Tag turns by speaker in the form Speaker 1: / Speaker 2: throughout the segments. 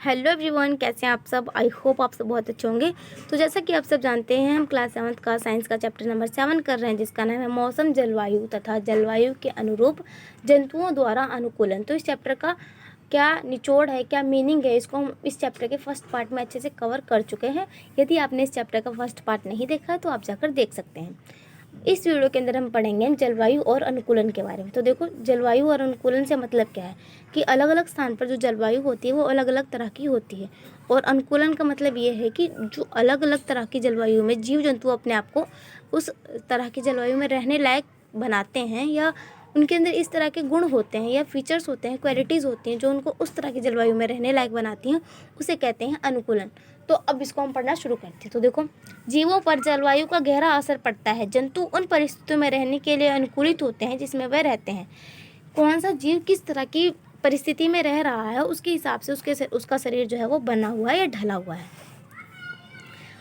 Speaker 1: Hello everyone, कैसे हैं आप सब। आई होप आप सब बहुत अच्छे होंगे। तो जैसा कि आप सब जानते हैं, हम क्लास 7 का साइंस का चैप्टर नंबर 7 कर रहे हैं, जिसका नाम है मौसम, जलवायु तथा जलवायु के अनुरूप जंतुओं द्वारा अनुकूलन। तो इस चैप्टर का क्या निचोड़ है, क्या मीनिंग है, इसको हम इस चैप्टर के फर्स्ट पार्ट में अच्छे से कवर कर चुके हैं। यदि आपने इस चैप्टर का फर्स्ट पार्ट नहीं देखा है तो आप जाकर देख सकते हैं। इस वीडियो के अंदर हम पढ़ेंगे जलवायु और अनुकूलन के बारे में। तो देखो, जलवायु और अनुकूलन से मतलब क्या है कि अलग अलग स्थान पर जो जलवायु होती है वो अलग अलग तरह की होती है, और अनुकूलन का मतलब ये है कि जो अलग अलग तरह की जलवायु में जीव जंतु अपने आप को उस तरह की जलवायु में रहने लायक बनाते हैं, या उनके अंदर इस तरह के गुण होते हैं या फीचर्स होते हैं, क्वालिटीज़ होती हैं जो उनको उस तरह की जलवायु में रहने लायक बनाती हैं, उसे कहते हैं अनुकूलन। तो अब इसको हम पढ़ना शुरू करते हैं। तो देखो, जीवों पर जलवायु का गहरा असर पड़ता है। जंतु उन परिस्थितियों में रहने के लिए अनुकूलित होते हैं जिसमें वह रहते हैं। कौन सा जीव किस तरह की परिस्थिति में रह रहा है, उसके हिसाब से उसका शरीर जो है वो बना हुआ है या ढला हुआ है।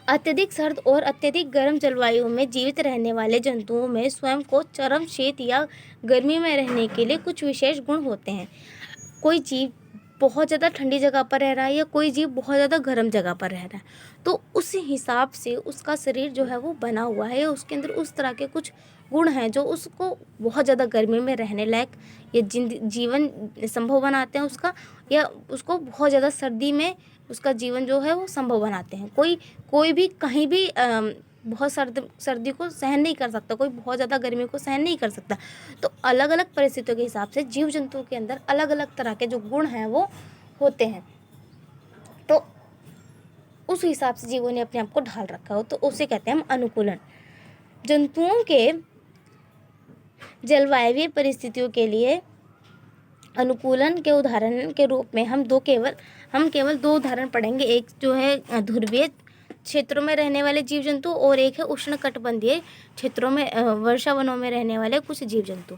Speaker 1: अत्यधिक सर्द और अत्यधिक गर्म जलवायु में जीवित रहने वाले जंतुओं में स्वयं को चरम शीत या गर्मी में रहने के लिए कुछ विशेष गुण होते हैं। कोई जीव बहुत ज़्यादा ठंडी जगह पर रह रहा है या कोई जीव बहुत ज़्यादा गर्म जगह पर रह रहा है, तो उस हिसाब से उसका शरीर जो है वो बना हुआ है, या उसके अंदर उस तरह के कुछ गुण हैं जो उसको बहुत ज़्यादा गर्मी में रहने लायक या जीवन संभव बनाते हैं उसका, या उसको बहुत ज़्यादा सर्दी में उसका जीवन जो है वो संभव बनाते हैं। कोई भी कहीं भी बहुत सर्दी को सहन नहीं कर सकता, कोई बहुत ज़्यादा गर्मी को सहन नहीं कर सकता। तो अलग अलग परिस्थितियों के हिसाब से जीव जंतुओं के अंदर अलग अलग तरह के जो गुण हैं वो होते हैं। तो उस हिसाब से जीवों ने अपने आप को ढाल रखा हो, तो उसे कहते हैं हम अनुकूलन। जंतुओं के जलवायु परिस्थितियों के लिए अनुकूलन के उदाहरण के रूप में हम केवल दो उदाहरण पढ़ेंगे। एक जो है ध्रुवीय क्षेत्रों में रहने वाले जीव जंतु, और एक है उष्णकटिबंधीय क्षेत्रों में वर्षा वनों में रहने वाले कुछ जीव जंतु।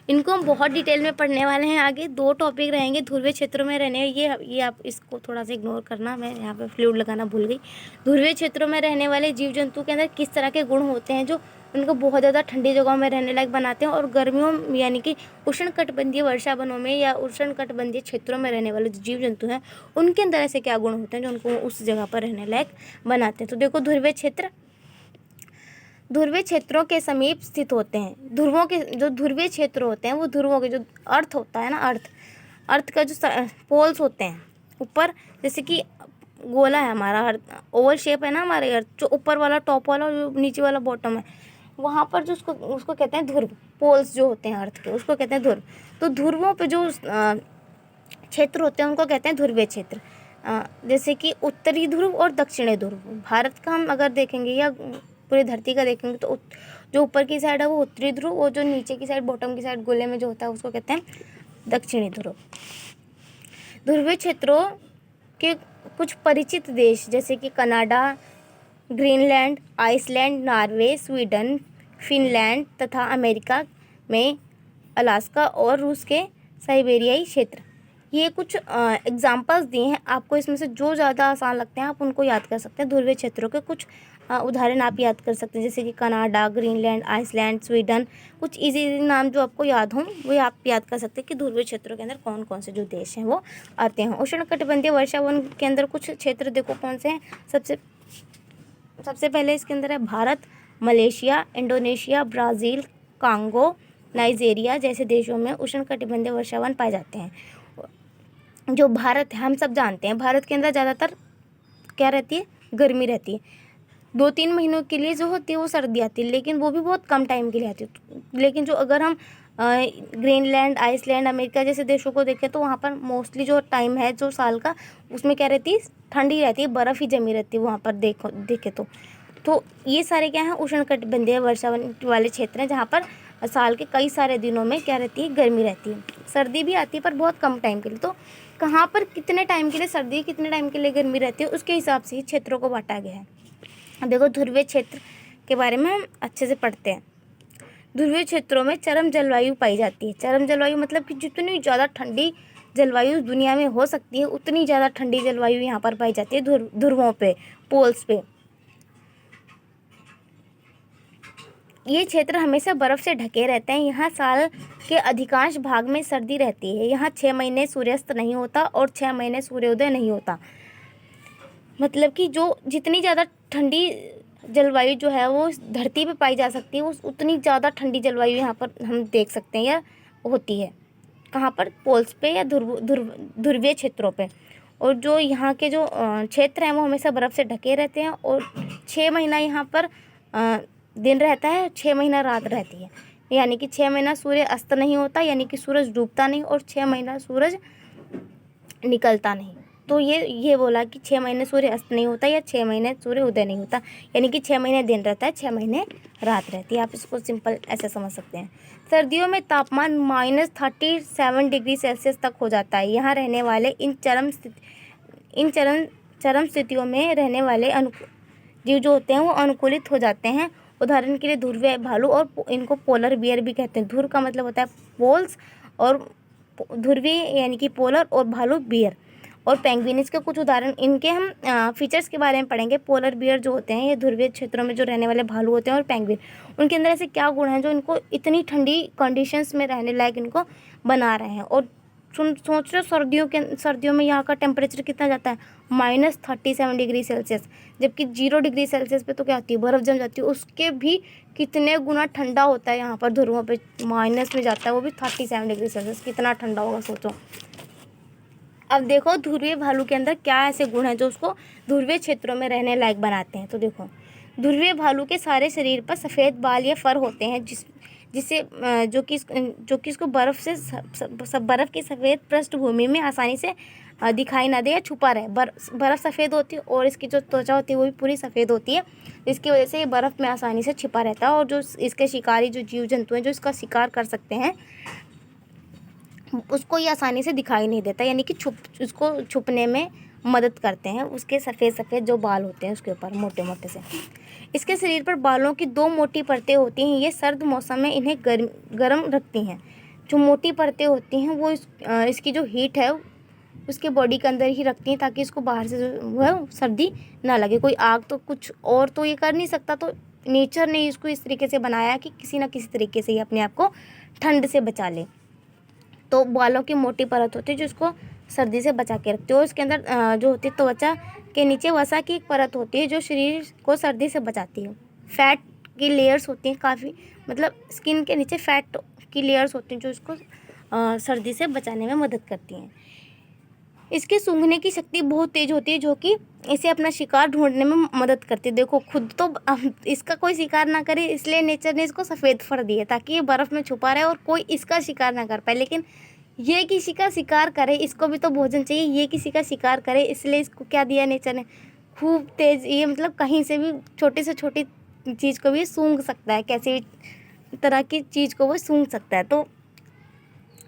Speaker 1: इनको हम बहुत डिटेल में पढ़ने वाले हैं। आगे दो टॉपिक रहेंगे, ध्रुवीय क्षेत्रों में रहने, ये आप इसको थोड़ा सा इग्नोर करना, मैं यहाँ पे फ्लूइड लगाना भूल गई। ध्रुवीय क्षेत्रों में रहने वाले जीव जंतु के अंदर किस तरह के गुण होते हैं जो उनको बहुत ज़्यादा ठंडी जगहों में रहने लायक बनाते हैं, और गर्मियों यानी कि उष्णकटिबंधीय वर्षा वनों में या उष्णकटिबंधीय क्षेत्रों में रहने वाले जो जीव जंतु हैं उनके अंदर ऐसे क्या गुण होते हैं जो उनको उस जगह पर रहने लायक बनाते हैं। तो देखो, ध्रुवीय क्षेत्रों के समीप स्थित होते हैं। ध्रुवों के जो ध्रुवीय क्षेत्र होते हैं वो ध्रुवों के जो अर्थ होता है ना, अर्थ का जो पोल्स होते हैं ऊपर, जैसे कि गोला है हमारा अर्थ, ओवल शेप है ना हमारे अर्थ, जो ऊपर वाला टॉप वाला और जो नीचे वाला बॉटम है, वहाँ पर जो उसको कहते हैं ध्रुव। पोल्स जो होते हैं अर्थ के, उसको कहते हैं ध्रुव। तो ध्रुवों पे जो क्षेत्र होते हैं उनको कहते हैं ध्रुवीय क्षेत्र। जैसे कि उत्तरी ध्रुव और दक्षिणी ध्रुव। भारत का हम अगर देखेंगे या पूरी धरती का देखेंगे तो जो ऊपर की साइड है वो उत्तरी ध्रुव, और जो नीचे की साइड बॉटम की साइड गोले में जो होता है उसको कहते हैं दक्षिणी ध्रुव। ध्रुवीय क्षेत्रों के कुछ परिचित देश जैसे कि Canada, Greenland, Iceland, Norway, Sweden, Finland तथा अमेरिका में अलास्का और रूस के साइबेरियाई क्षेत्र, ये कुछ एग्जाम्पल्स दिए हैं। आपको इसमें से जो ज़्यादा आसान लगते हैं आप उनको याद कर सकते हैं। ध्रुवीय क्षेत्रों के कुछ उदाहरण आप याद कर सकते हैं, जैसे कि कनाडा, ग्रीनलैंड, आइसलैंड, स्वीडन। कुछ इजी नाम जो आपको याद हों वो आप याद कर सकते हैं कि ध्रुवीय क्षेत्रों के अंदर कौन कौन से जो देश हैं वो आते हैं। उष्णकटिबंधीय वर्षा वन के अंदर कुछ क्षेत्र देखो कौन से हैं। सबसे पहले इसके अंदर है Bharat, Malaysia, Indonesia, Brazil, Congo, Nigeria जैसे देशों में उष्णकटिबंधीय वर्षावन पाए जाते हैं। जो भारत है, हम सब जानते हैं, भारत के अंदर ज़्यादातर क्या रहती है, गर्मी रहती है। 2-3 महीनों के लिए जो होती है वो सर्दी आती है, लेकिन वो भी बहुत कम टाइम के लिए आती है। लेकिन जो अगर हम ग्रीनलैंड, आइसलैंड, अमेरिका जैसे देशों को देखें तो वहाँ पर मोस्टली जो टाइम है जो साल का, उसमें क्या रहती है, ठंडी रहती है, बर्फ़ ही जमी रहती है वहाँ पर देखे तो ये सारे क्या हैं, उष्णकटिबंधीय वर्षा वाले क्षेत्र हैं जहाँ पर साल के कई सारे दिनों में क्या रहती है, गर्मी रहती है। सर्दी भी आती है पर बहुत कम टाइम के लिए। तो कहाँ पर कितने टाइम के लिए सर्दी, कितने टाइम के लिए गर्मी रहती है, उसके हिसाब से ही क्षेत्रों को बांटा गया है। अब देखो, ध्रुवीय क्षेत्र के बारे में हम अच्छे से पढ़ते हैं। ध्रुवीय क्षेत्रों में चरम जलवायु पाई जाती है। चरम जलवायु मतलब कि जितनी ज़्यादा ठंडी जलवायु दुनिया में हो सकती है उतनी ज़्यादा ठंडी जलवायु यहाँ पर पाई जाती है ध्रुवों पे, पोल्स पे। ये क्षेत्र हमेशा बर्फ़ से ढके रहते हैं। यहाँ साल के अधिकांश भाग में सर्दी रहती है। यहाँ 6 महीने सूर्यास्त नहीं होता और 6 महीने सूर्योदय नहीं होता। मतलब कि जो जितनी ज़्यादा ठंडी जलवायु जो है वो धरती पे पाई जा सकती है, वो उतनी ज़्यादा ठंडी जलवायु यहाँ पर हम देख सकते हैं या होती है। कहाँ पर? पोल्स पे या ध्रुवीय क्षेत्रों पे। और जो यहाँ के जो क्षेत्र हैं वो हमेशा बर्फ़ से ढके रहते हैं और 6 महीना यहाँ पर दिन रहता है, 6 महीना रात रहती है। यानी कि 6 महीना सूर्य अस्त नहीं होता, यानी कि सूरज डूबता नहीं, और 6 महीना सूरज निकलता नहीं। तो ये बोला कि 6 महीने सूर्य अस्त नहीं होता या 6 महीने सूर्य उदय नहीं होता, यानी कि 6 महीने दिन रहता है, 6 महीने रात रहती है। आप इसको सिंपल ऐसे समझ सकते हैं। सर्दियों में तापमान -37 डिग्री सेल्सियस तक हो जाता है। यहाँ रहने वाले इन चरम स्थितियों में रहने वाले जीव जो होते हैं वो अनुकूलित हो जाते हैं। उदाहरण के लिए ध्रुवीय भालू, और इनको पोलर बियर भी कहते हैं। ध्रुव का मतलब होता है पोल्स, और ध्रुवीय यानी कि पोलर, और भालू बियर, और पेंगुइन। इसके कुछ उदाहरण, इनके हम फीचर्स के बारे में पढ़ेंगे। पोलर बियर जो होते हैं ये ध्रुवीय क्षेत्रों में जो रहने वाले भालू होते हैं, और पेंगुइन, उनके अंदर ऐसे क्या गुण हैं जो इनको इतनी ठंडी कंडीशंस में रहने लायक इनको बना रहे हैं। और सोच रहे हो सर्दियों में यहाँ का टेम्परेचर कितना जाता है? -37 डिग्री सेल्सियस, जबकि 0 डिग्री सेल्सियस पे तो क्या होती है? बर्फ़ जम जाती है। उसके भी कितने गुना ठंडा होता है यहाँ पर ध्रुवों पे, माइनस में जाता है, वो भी 37 डिग्री सेल्सियस। कितना ठंडा होगा सोचो। अब देखो ध्रुवीय भालू के अंदर क्या ऐसे गुण हैं जो उसको ध्रुवीय क्षेत्रों में रहने लायक बनाते हैं। तो देखो, ध्रुवीय भालू के सारे शरीर पर सफ़ेद बाल या फर होते हैं, जिससे जो कि इसको बर्फ़ की सफ़ेद पृष्ठभूमि में आसानी से दिखाई ना दे या छुपा रहे। बर्फ़ सफ़ेद होती है और इसकी जो त्वचा होती है वो भी पूरी सफ़ेद होती है, जिसकी वजह से ये बर्फ़ में आसानी से छिपा रहता है। और जो इसके शिकारी जो जीव जंतु हैं जो इसका शिकार कर सकते हैं, उसको ये आसानी से दिखाई नहीं देता, यानी कि उसको छुपने में मदद करते हैं उसके सफ़ेद जो बाल होते हैं उसके ऊपर मोटे मोटे से। इसके शरीर पर बालों की 2 मोटी परतें होती हैं। ये सर्द मौसम में इन्हें गर्म रखती हैं। जो मोटी परतें होती हैं वो इसकी जो हीट है उसके बॉडी के अंदर ही रखती हैं, ताकि इसको बाहर से जो है सर्दी ना लगे। कोई आग तो कुछ और तो ये कर नहीं सकता, तो नेचर ने इसको इस तरीके से बनाया कि किसी ना किसी तरीके से ये अपने आप को ठंड से बचा ले। तो बालों की मोटी परत होती है जो इसको सर्दी से बचा के रखती है। और इसके अंदर जो होती है त्वचा के नीचे वसा की एक परत होती है जो शरीर को सर्दी से बचाती है। फैट की लेयर्स होती हैं काफ़ी, मतलब स्किन के नीचे फैट की लेयर्स होती हैं जो इसको सर्दी से बचाने में मदद करती हैं। इसके सूंघने की शक्ति बहुत तेज़ होती है, जो कि इसे अपना शिकार ढूंढने में मदद करती है। देखो, खुद तो इसका कोई शिकार ना करे, इसलिए नेचर ने इसको सफ़ेद फर दिए ताकि ये बर्फ़ में छुपा रहे और कोई इसका शिकार ना कर पाए। लेकिन ये किसी का शिकार करे, इसको भी तो भोजन चाहिए, ये किसी का शिकार करे, इसलिए इसको क्या दिया नेचर ने? खूब तेज़, ये मतलब कहीं से भी छोटी से छोटी चीज़ को भी सूंघ सकता है, कैसी भी तरह की चीज़ को वो सूंघ सकता है। तो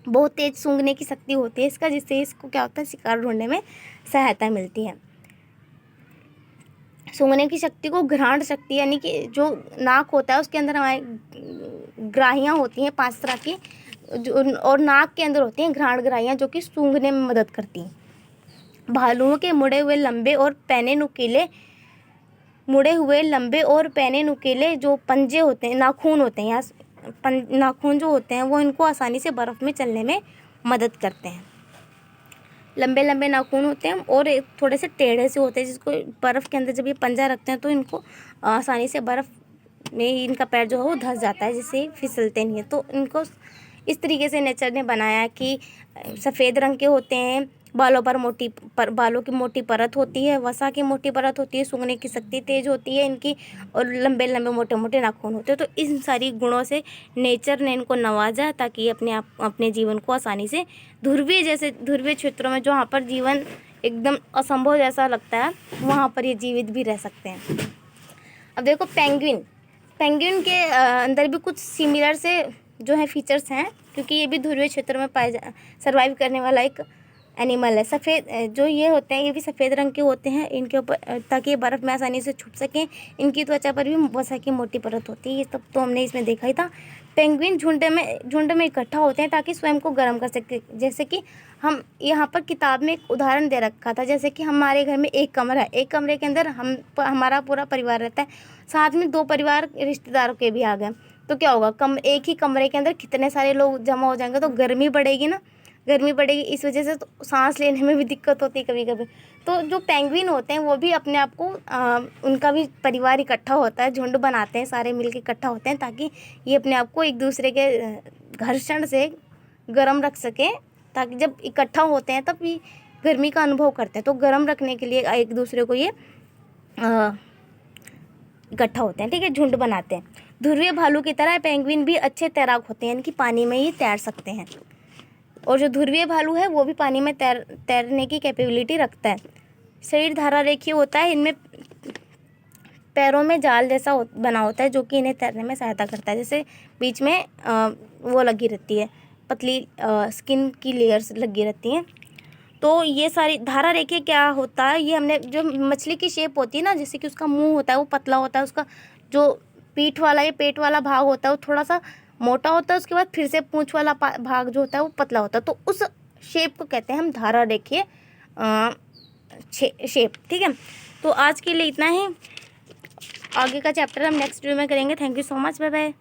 Speaker 1: बहुत तेज़ सूंघने की शक्ति होती है इसका, जिससे इसको क्या होता है? शिकार ढूंढने में सहायता मिलती है। सूंघने की शक्ति को घ्राण शक्ति, यानी कि जो नाक होता है उसके अंदर हमारे ग्राहियाँ होती हैं 5 तरह की, और नाक के अंदर होती हैं घ्राण ग्राहियाँ जो कि सूंघने में मदद करती हैं। भालुओं के मुड़े हुए लंबे और पैने नुकीले जो पंजे होते हैं, नाखून होते हैं, यहाँ नाखून जो होते हैं वो इनको आसानी से बर्फ़ में चलने में मदद करते हैं। लंबे लंबे नाखून होते हैं और एक थोड़े से टेढ़े से होते हैं, जिसको बर्फ़ के अंदर जब ये पंजा रखते हैं तो इनको आसानी से बर्फ़ में इनका पैर जो है वो धंस जाता है, जिससे फिसलते नहीं है। तो इनको इस तरीके से नेचर ने बनाया कि सफ़ेद रंग के होते हैं, बालों की मोटी परत होती है, वसा की मोटी परत होती है, सूंघने की शक्ति तेज़ होती है इनकी, और लंबे लंबे मोटे मोटे नाखून होते हैं। तो इन सारी गुणों से नेचर ने इनको नवाजा ताकि अपने जीवन को आसानी से ध्रुवीय क्षेत्रों में जहाँ पर जीवन एकदम असंभव जैसा लगता है वहाँ पर ये जीवित भी रह सकते हैं। अब देखो पेंगुइन के अंदर भी कुछ सिमिलर से जो है फीचर्स हैं, क्योंकि ये भी ध्रुवीय क्षेत्र में सर्वाइव करने वाला एक एनिमल है। सफ़ेद जो ये होते हैं ये भी सफ़ेद रंग के होते हैं इनके ऊपर, ताकि ये बर्फ़ में आसानी से छुप सकें। इनकी त्वचा पर भी वसा की मोटी परत होती है, ये सब तो हमने इसमें देखा ही था। पेंगुइन झुंड में इकट्ठा होते हैं ताकि स्वयं को गर्म कर सके। जैसे कि हम यहाँ पर किताब में एक उदाहरण दे रखा था, जैसे कि हमारे घर में एक कमरा है, एक कमरे के अंदर हमारा पूरा परिवार रहता है, साथ में 2 परिवार रिश्तेदारों के भी आ गए, तो क्या होगा, एक ही कमरे के अंदर कितने सारे लोग जमा हो जाएंगे तो गर्मी बढ़ेगी ना, गर्मी बढ़ेगी। इस वजह से तो सांस लेने में भी दिक्कत होती है कभी कभी। तो जो पेंगुइन होते हैं वो भी अपने आप को उनका भी परिवार इकट्ठा होता है, झुंड बनाते हैं, सारे मिलके इकट्ठा होते हैं ताकि ये अपने आप को एक दूसरे के घर्षण से गर्म रख सकें, ताकि जब इकट्ठा होते हैं तब भी गर्मी का अनुभव करते हैं, तो गर्म रखने के लिए एक दूसरे को ये इकट्ठा होते हैं, ठीक है, झुंड बनाते हैं। ध्रुवीय भालू की तरह पेंगुइन भी अच्छे तैराक होते हैं, यानी कि पानी में ही तैर सकते हैं। और जो ध्रुवीय भालू है वो भी पानी में तैरने की कैपेबिलिटी रखता है। शरीर धारा रेखीय होता है, इनमें पैरों में जाल जैसा बना होता है जो कि इन्हें तैरने में सहायता करता है। जैसे बीच में वो लगी रहती है, पतली स्किन की लेयर्स लगी रहती हैं। तो ये सारी धारा रेखीय क्या होता है, ये हमने जो मछली की शेप होती है ना, जैसे कि उसका मुंह होता है वो पतला होता है, उसका जो पीठ वाला या पेट वाला भाग होता है वो थोड़ा सा मोटा होता है, उसके बाद फिर से पूंछ वाला भाग जो होता है वो पतला होता है, तो उस शेप को कहते हैं हम धारा रेखीय शेप, ठीक है। तो आज के लिए इतना ही, आगे का चैप्टर हम नेक्स्ट वीडियो में करेंगे। Thank you so much, bye bye.